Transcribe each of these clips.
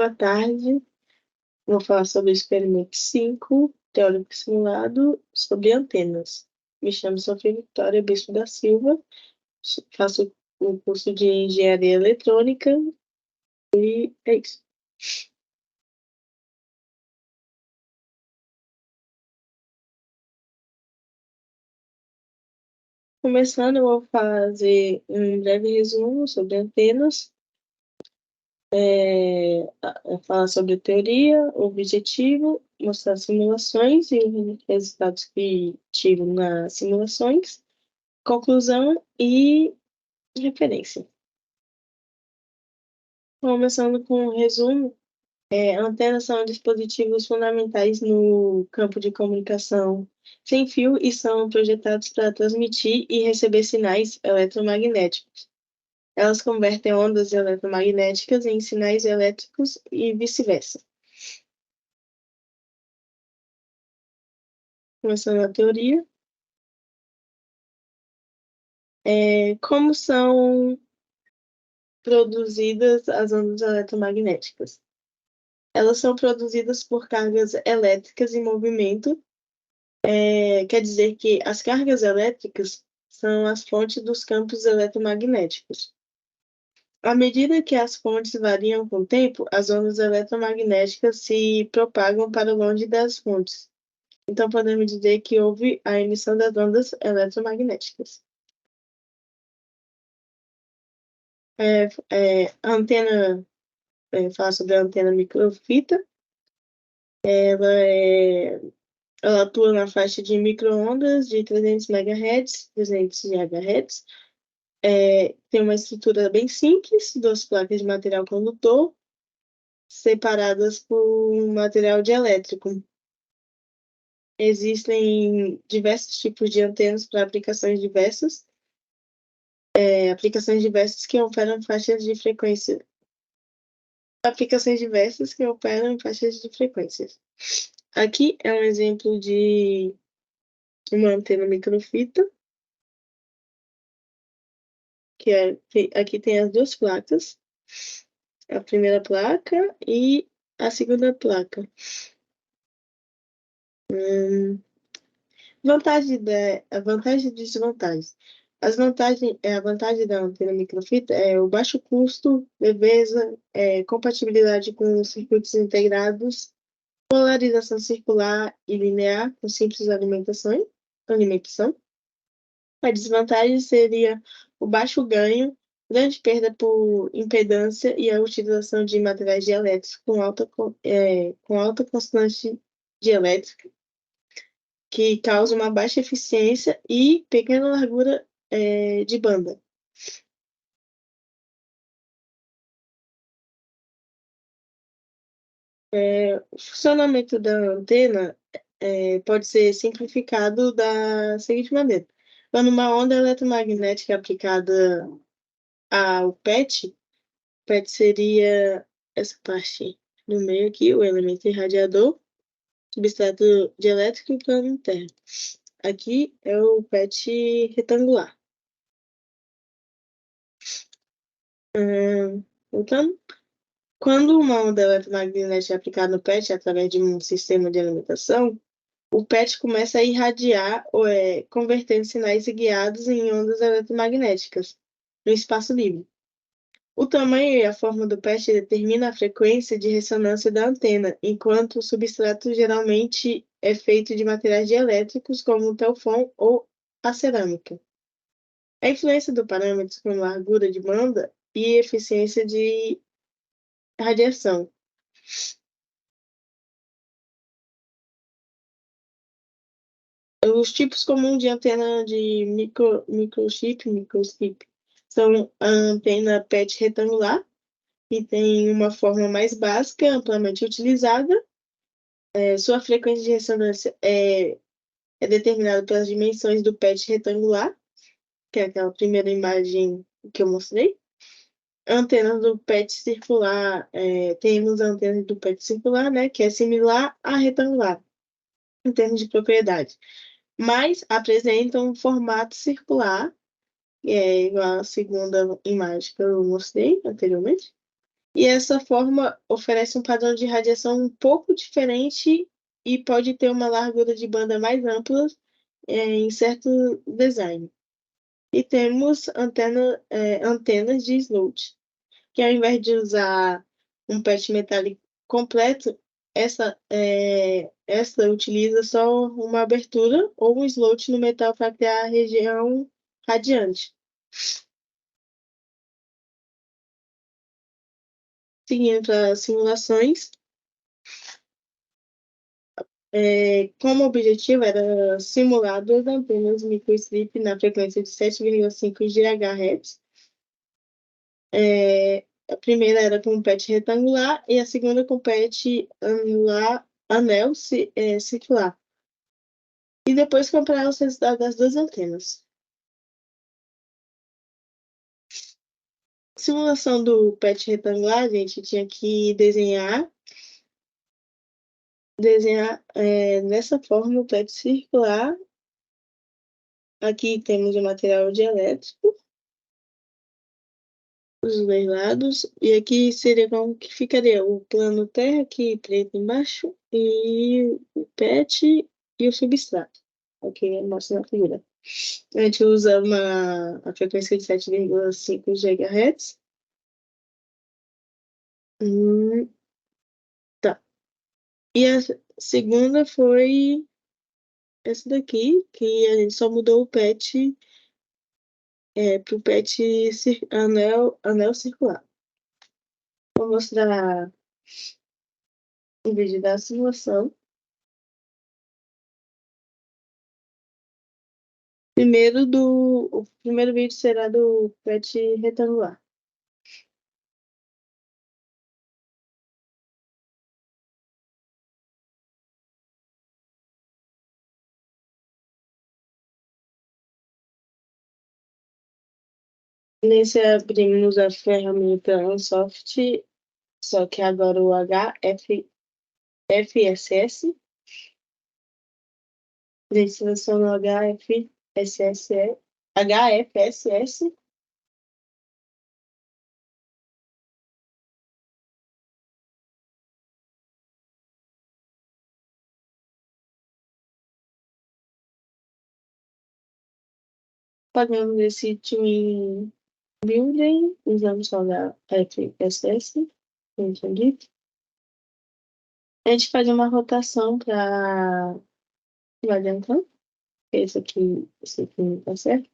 Boa tarde, vou falar sobre o experimento 5, teórico simulado, sobre antenas. Me chamo Sofia Victoria Bispo da Silva, faço o curso de Engenharia Eletrônica e é isso. Começando, eu vou fazer um breve resumo sobre antenas, falar sobre a teoria, o objetivo, mostrar simulações e os resultados que tive nas simulações, conclusão e referência. Começando com um resumo, antenas são dispositivos fundamentais no campo de comunicação sem fio e são projetados para transmitir e receber sinais eletromagnéticos. Elas convertem ondas eletromagnéticas em sinais elétricos e vice-versa. Começando a teoria, como são produzidas as ondas eletromagnéticas? Elas são produzidas por cargas elétricas em movimento. Quer dizer que as cargas elétricas são as fontes dos campos eletromagnéticos. À medida que as fontes variam com o tempo, as ondas eletromagnéticas se propagam para longe das fontes. Então, podemos dizer que houve a emissão das ondas eletromagnéticas. A antena, fala sobre a antena microfita. Ela, é, ela atua na faixa de micro-ondas de 300 MHz, 300 GHz. Tem uma estrutura bem simples, duas placas de material condutor, separadas por um material dielétrico. Existem diversos tipos de antenas para aplicações diversas que operam faixas de frequência. Aplicações diversas que operam em faixas de frequências. Aqui é um exemplo de uma antena microfita, aqui tem as duas placas, a primeira placa e a segunda placa. A vantagem e desvantagem. A vantagem da antena microfita é o baixo custo, leveza, compatibilidade com circuitos integrados, polarização circular e linear com simples alimentação. A desvantagem seria o baixo ganho, grande perda por impedância e a utilização de materiais dielétricos com alta constante dielétrica, que causa uma baixa eficiência e pequena largura de banda. O funcionamento da antena pode ser simplificado da seguinte maneira. Quando uma onda eletromagnética é aplicada ao PET seria essa parte no meio aqui, o elemento irradiador, substrato dielétrico e plano interno. Aqui é o PET retangular. Então, quando uma onda eletromagnética é aplicada no PET através de um sistema de alimentação, o PET começa a irradiar, convertendo sinais guiados em ondas eletromagnéticas no espaço livre. O tamanho e a forma do PET determina a frequência de ressonância da antena, enquanto o substrato geralmente é feito de materiais dielétricos, como o telfon ou a cerâmica. A influência do parâmetros como largura de banda e eficiência de radiação. Os tipos comuns de antena de microchip são a antena PET retangular, que tem uma forma mais básica, amplamente utilizada. Sua frequência de ressonância é determinada pelas dimensões do PET retangular, que é aquela primeira imagem que eu mostrei. Antenas do PET circular, temos a antena do PET circular, né, que é similar à retangular, em termos de propriedade, mas apresentam um formato circular, que é igual à segunda imagem que eu mostrei anteriormente. E essa forma oferece um padrão de radiação um pouco diferente e pode ter uma largura de banda mais ampla em certo design. E temos antenas de slot, que ao invés de usar um patch metálico completo, essa utiliza só uma abertura ou um slot no metal para criar a região radiante. Seguindo para simulações, como objetivo era simular duas antenas microstrip na frequência de 7,5 GHz. A primeira era com patch retangular e a segunda com patch circular. E depois comparar os resultados das duas antenas. Simulação do patch retangular, a gente tinha que desenhar dessa forma o patch circular. Aqui temos o material dielétrico, os dois lados, e aqui seria como que ficaria o plano terra aqui preto embaixo e o PET e o substrato. Aqui mostra na figura. A gente usa a frequência de 7,5 GHz. Tá. E a segunda foi essa daqui, que a gente só mudou o PET para o PET anel circular. Vou mostrar o vídeo da simulação. O primeiro vídeo será do PET retangular. Nesse abrimos a ferramenta Unsoft, só que agora o HFSS. A gente seleciona o HFSS. Pagamos esse Twin Building, usamos só o HFSS, como tinha dito. A gente faz uma rotação para adiantando. Esse aqui não tá certo.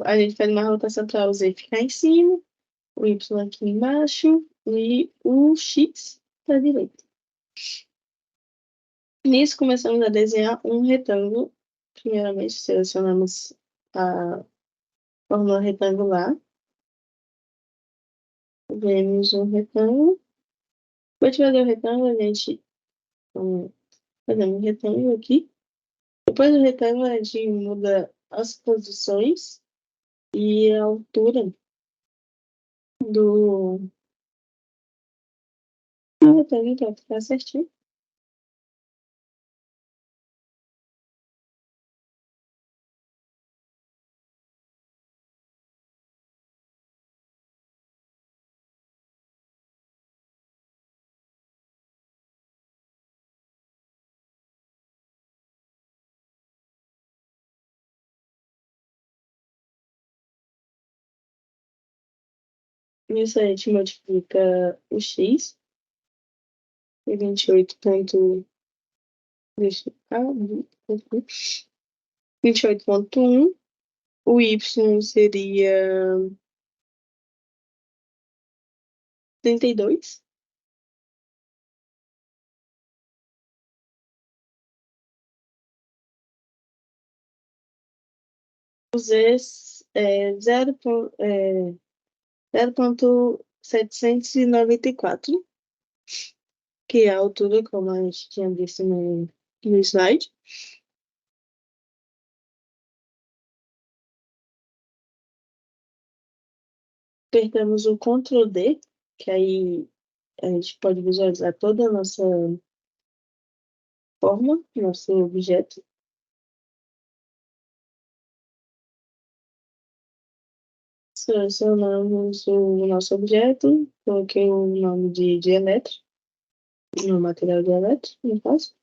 A gente faz uma rotação para o Z ficar em cima, o Y aqui embaixo e o X para a direita. Nisso, começamos a desenhar um retângulo. Primeiramente, selecionamos a forma retangular. Vemos um retângulo. Depois de fazer o retângulo, a gente fazemos um retângulo aqui. Depois do retângulo, a gente muda as posições e a altura do retângulo para ficar certinho. Nisso, a gente multiplica o X e 28 ponto... Deixa eu... 28,1. O Y seria 32. O Z é 0,794, que é a altura, como a gente tinha visto no slide. Apertamos o Ctrl D, que aí a gente pode visualizar toda a nossa forma, nosso objeto. Selecionamos o nosso objeto, coloquei o nome de elétrico, no material de elétrico, no caso.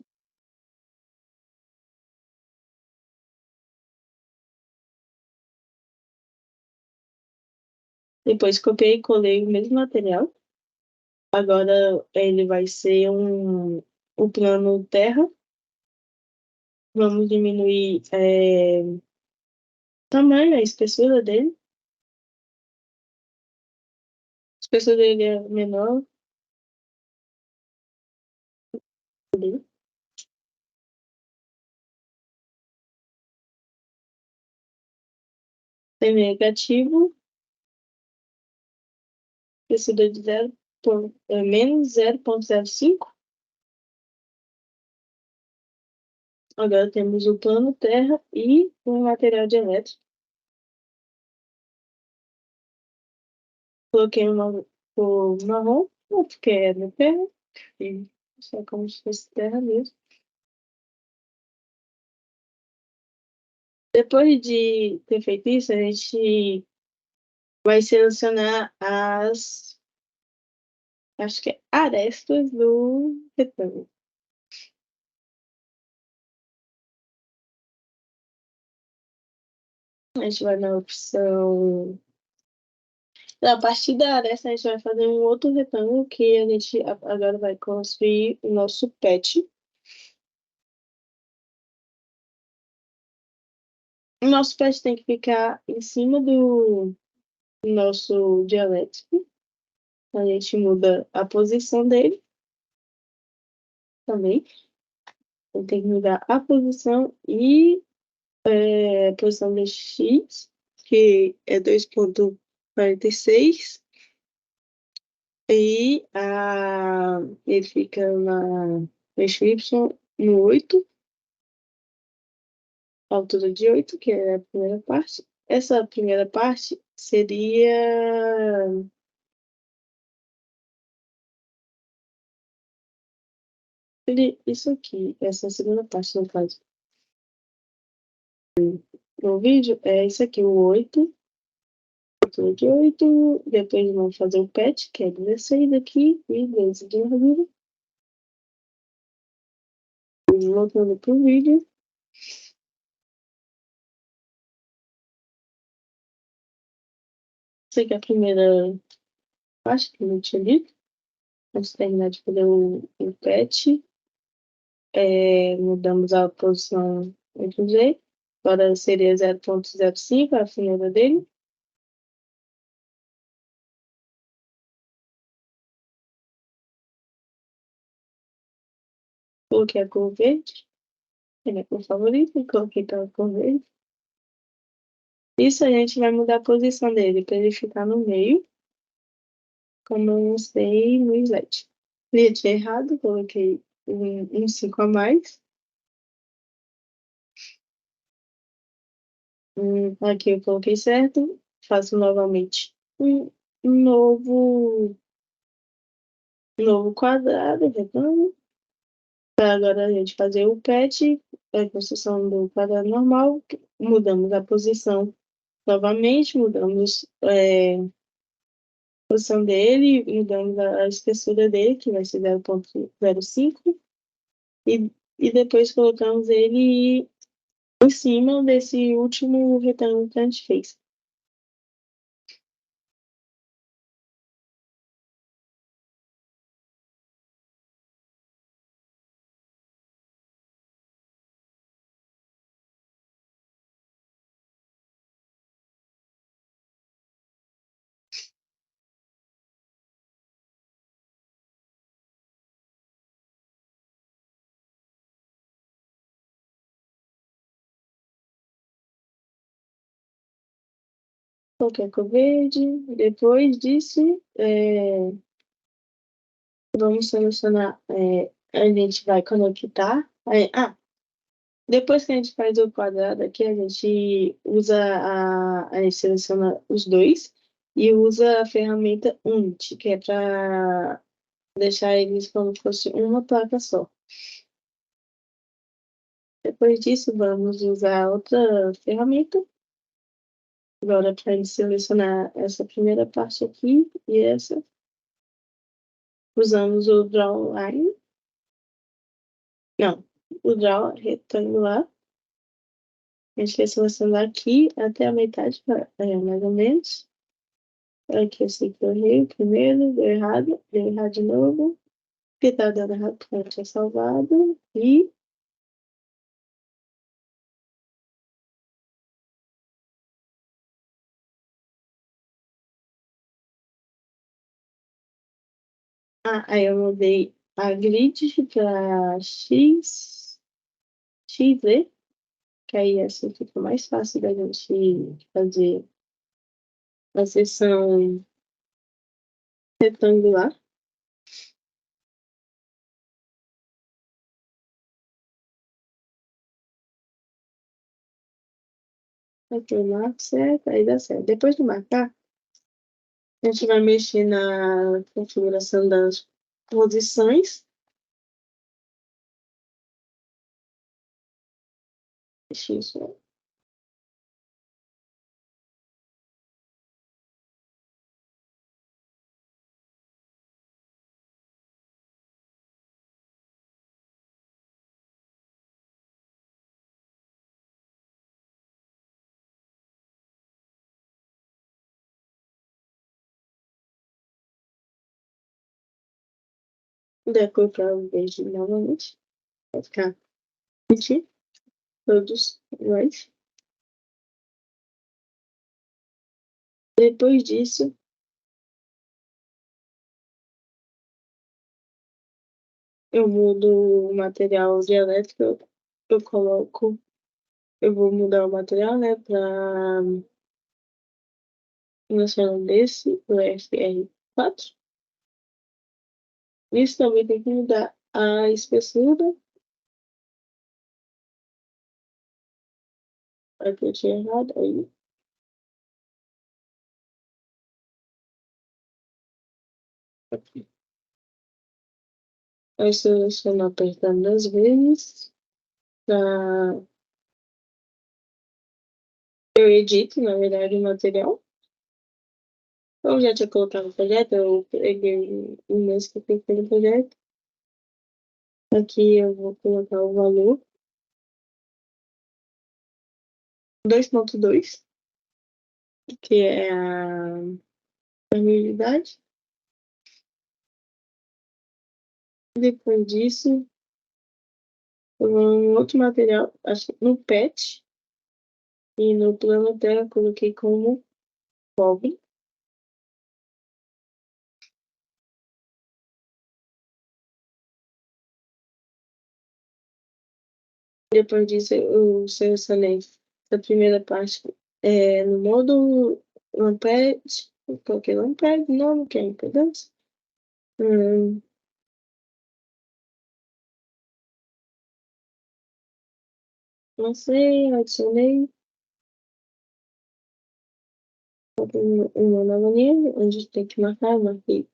Depois copiei e colei o mesmo material. Agora ele vai ser o plano terra. Vamos diminuir o tamanho, a espessura dele. A espessura dele é menor. Tem negativo, espessura de menos 0,05. Agora temos o plano terra e o material de elétrico. Coloquei uma cor marrom, porque é no terra, e só como se fosse terra mesmo. Depois de ter feito isso, a gente vai selecionar acho que é arestas do retângulo. A gente vai na opção. A partir da aresta, a gente vai fazer um outro retângulo que a gente agora vai construir o nosso pet. O nosso pet tem que ficar em cima do nosso dialético. A gente muda a posição dele também. Ele tem que mudar a posição e a posição do X, que é 2,46. E ele fica na eixo Y no 8, altura de 8, que é a primeira parte. Essa primeira parte seria isso aqui, essa segunda parte, no caso. No vídeo é isso aqui, o 8, altura de 8. Depois vamos fazer o pet, que é 16 aqui, e 12 de largura. Voltando para o vídeo. Essa aqui é a primeira parte que eu tinha dito. Vamos terminar de fazer o pet. Mudamos a posição entre os E. Agora seria 0,05 a finura dele. Coloquei a cor verde. Ele é a cor favorita. Coloquei pela cor verde. Isso a gente vai mudar a posição dele para ele ficar no meio, como eu mostrei no slide. Cliquei errado, coloquei um 5 a mais. Aqui eu coloquei certo. Faço novamente um novo quadrado, retângulo. Para agora a gente fazer o pet, a construção do quadrado normal. Mudamos a posição novamente, mudamos a posição dele, mudamos a espessura dele, que vai ser 0,05. E depois colocamos ele em cima desse último retângulo que a gente fez. Coloquei a cor verde. Depois disso, vamos selecionar. A gente vai conectar. Depois que a gente faz o quadrado aqui, a gente usa a gente seleciona os dois e usa a ferramenta Unity, que é para deixar eles como se fosse uma placa só. Depois disso, vamos usar outra ferramenta Agora, para gente selecionar essa primeira parte aqui e essa, usamos o Drawline. Não, o Draw retangular. A gente quer selecionar aqui até a metade, mais ou menos. Aqui eu sei que eu errei o primeiro, deu errado de novo. Porque tá dando errado, porque eu tinha salvado. E aí eu mudei a grid para XZ, que aí assim fica mais fácil da gente fazer a seção retangular. Aqui eu marco certo, aí dá certo. Depois de marcar, a gente vai mexer na configuração das posições. X, da cor para o verde novamente. Vai ficar aqui, todos iguais. Depois disso, eu mudo o material de elétrica, eu coloco, eu vou mudar o material, né, para nacional desse, o FR4. Isso também tem que mudar a espessura, aqui eu tinha errado, aí, aqui. Aí seleciono apertando 2 vezes, pra... eu edito, na verdade, o material. Eu já tinha colocado no projeto, eu peguei o mês que eu cliquei no projeto. Aqui eu vou colocar o valor 2.2, que é a permeabilidade. Depois disso, eu vou em outro material, acho que no PET, e no plano terra coloquei como cobre. Depois disso, eu selecionei a primeira parte no modo Lamped, coloquei Lamped, nome, que é impedância. Hum, não sei, adicionei uma nova linha, onde tem que marcar, marquei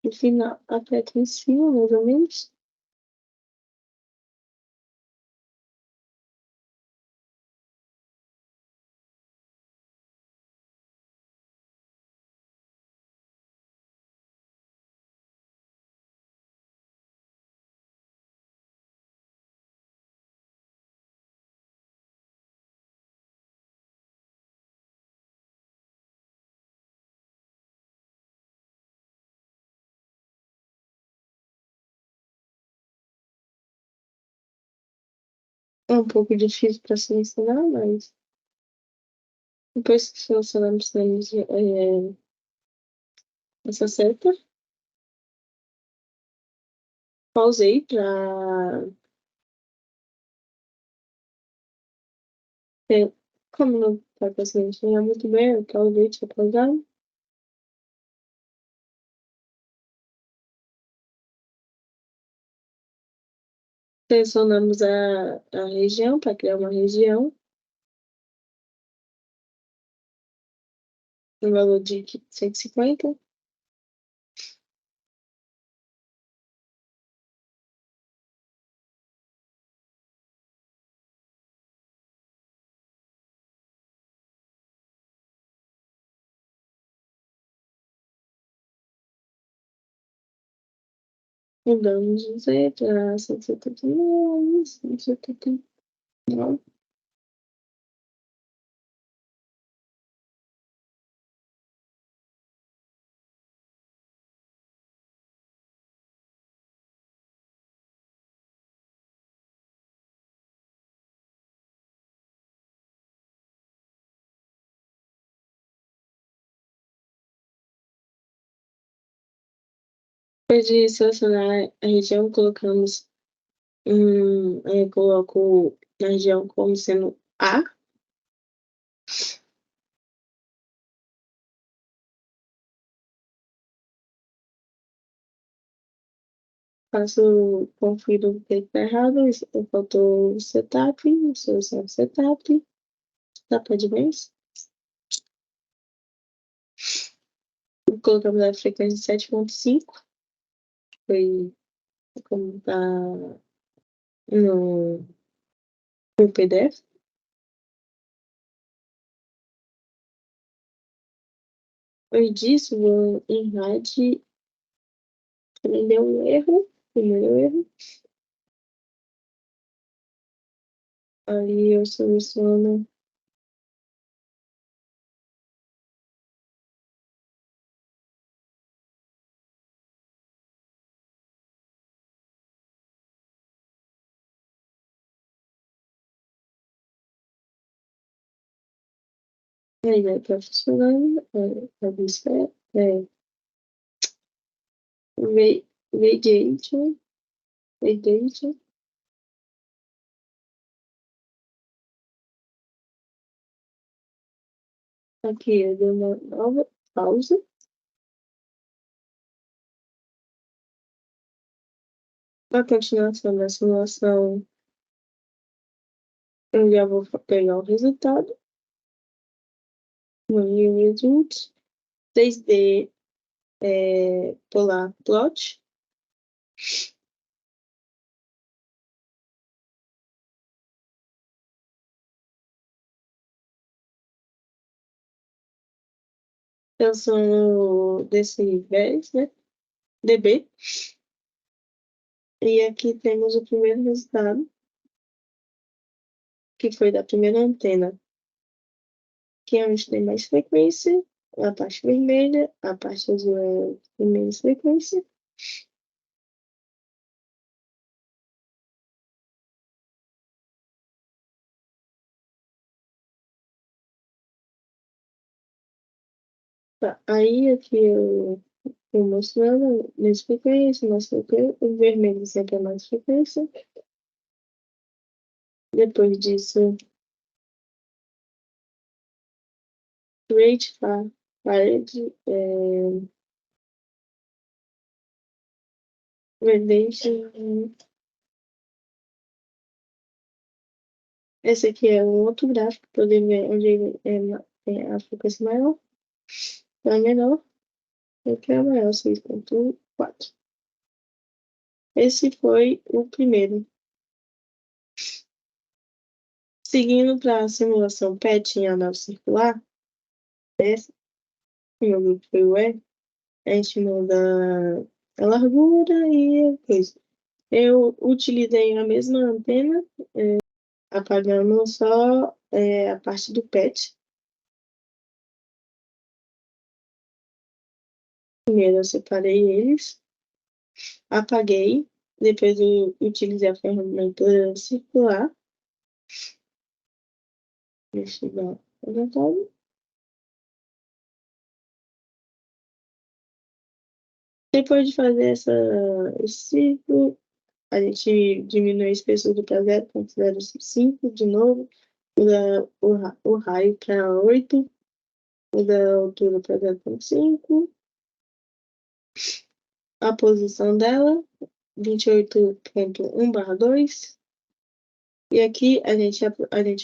no final, até aqui em cima, mais ou menos. É um pouco difícil para selecionar, mas depois que selecionamos essa seta, pausei para. Como não está conseguindo enxergar muito bem, eu pausei, tinha pausado. Selecionamos a região para criar uma região, no valor de 150. Mudamos o Z para 179, 179. Depois de selecionar a região, colocamos coloco a região como sendo A. Confiro o que está errado, faltou o setup, seleção setup, setup advanced. Colocamos a frequência 7.5, foi como está no PDF. Depois disso, vou em RAD, também deu um erro, primeiro erro. Aí eu seleciono aí vai estar funcionando, a vista Radiation, Radiation. Aqui eu dei uma nova pausa. A continuação da simulação, eu já vou pegar o resultado. No New Results, 3D Polar Plot. Pensando desse viés, né? DB. E aqui temos o primeiro resultado, que foi da primeira antena, que é onde tem mais frequência, a parte vermelha, a parte azul é de menos frequência. Tá, aí aqui eu estou mostrando menos frequência, mais frequência, o vermelho sempre é mais frequência. Depois disso, rate parede, radiation. Esse aqui é um outro gráfico para poder ver onde ele tem a frequência maior, a menor, e aqui é a maior, 6.4. Esse foi o primeiro. Seguindo para a simulação PET em anel circular, esse meu grupo foi o E, a gente muda a largura e a coisa. Eu utilizei a mesma antena, apagando só a parte do PET. Primeiro eu separei eles, apaguei, depois eu utilizei a ferramenta circular. Deixa eu dar uma voltada. Depois de fazer esse círculo, a gente diminui a espessura para 0.05 de novo, muda o raio para 8, muda a altura para 0.5, a posição dela, 28.1/2. E aqui a gente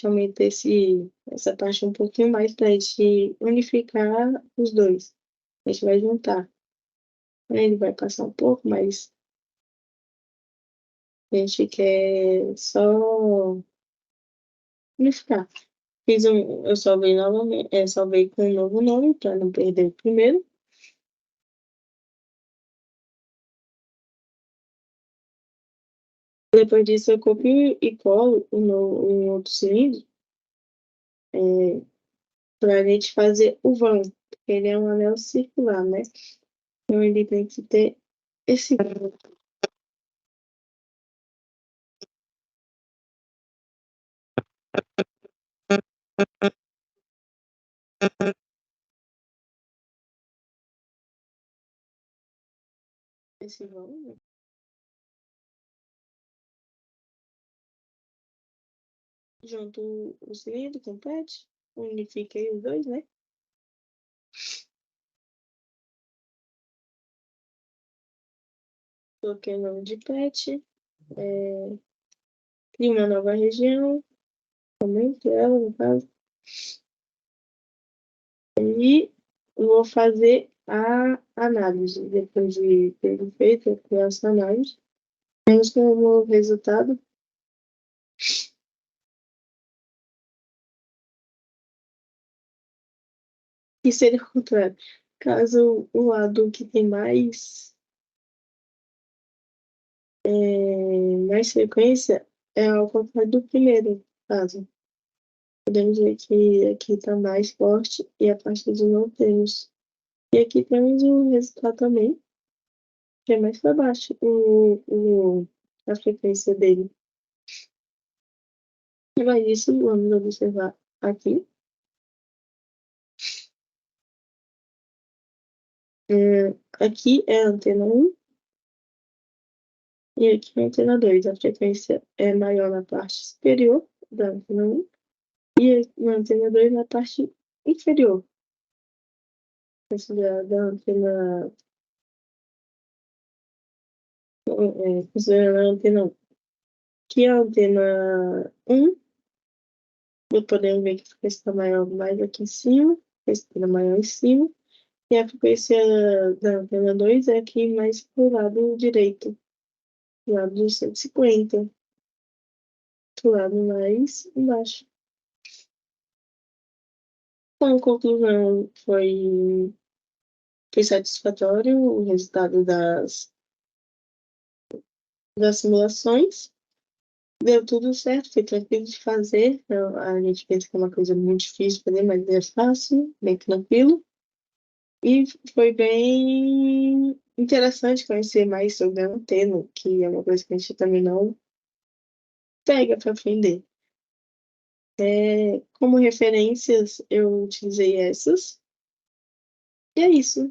aumenta essa parte um pouquinho mais para a gente unificar os dois. A gente vai juntar. Ele vai passar um pouco, mas a gente quer só unificar. Eu salvei novamente, salvei com um novo nome para não perder o primeiro. Depois disso, eu copio e colo no outro cilindro para a gente fazer o vão, porque ele é um anel circular, né? Então, ele tem que ter esse vão. Esse vão, né? Junto o cilindro com o pet, unifiquei os dois, né? Coloquei o nome de pet, crio uma nova região, aumento ela, no caso, e vou fazer a análise. Depois de ter feito essa análise, temos como resultado que seria o contrário. Caso o lado que tem mais frequência é ao contrário do primeiro caso. Podemos ver que aqui está mais forte e a parte de não temos. E aqui temos o resultado também, que é mais para baixo, a frequência dele. E mais isso, vamos observar aqui. Aqui é a antena 1 e aqui é a antena 2. A frequência é maior na parte superior da antena 1 e na antena 2 na parte inferior. Essa da antena, considerando a antena 1. Aqui a antena 1, podemos ver que a frequência está maior mais aqui em cima, a frequência está maior em cima, e a frequência da antena 2 é aqui mais para o lado direito, do lado de 150, do lado mais embaixo. Então, a conclusão foi satisfatório o resultado das simulações. Deu tudo certo, foi tranquilo de fazer. Então, a gente pensa que é uma coisa muito difícil de fazer, mas é fácil, bem tranquilo. E foi bem interessante conhecer mais sobre a antena, que é uma coisa que a gente também não pega para aprender. Como referências, eu utilizei essas. E é isso.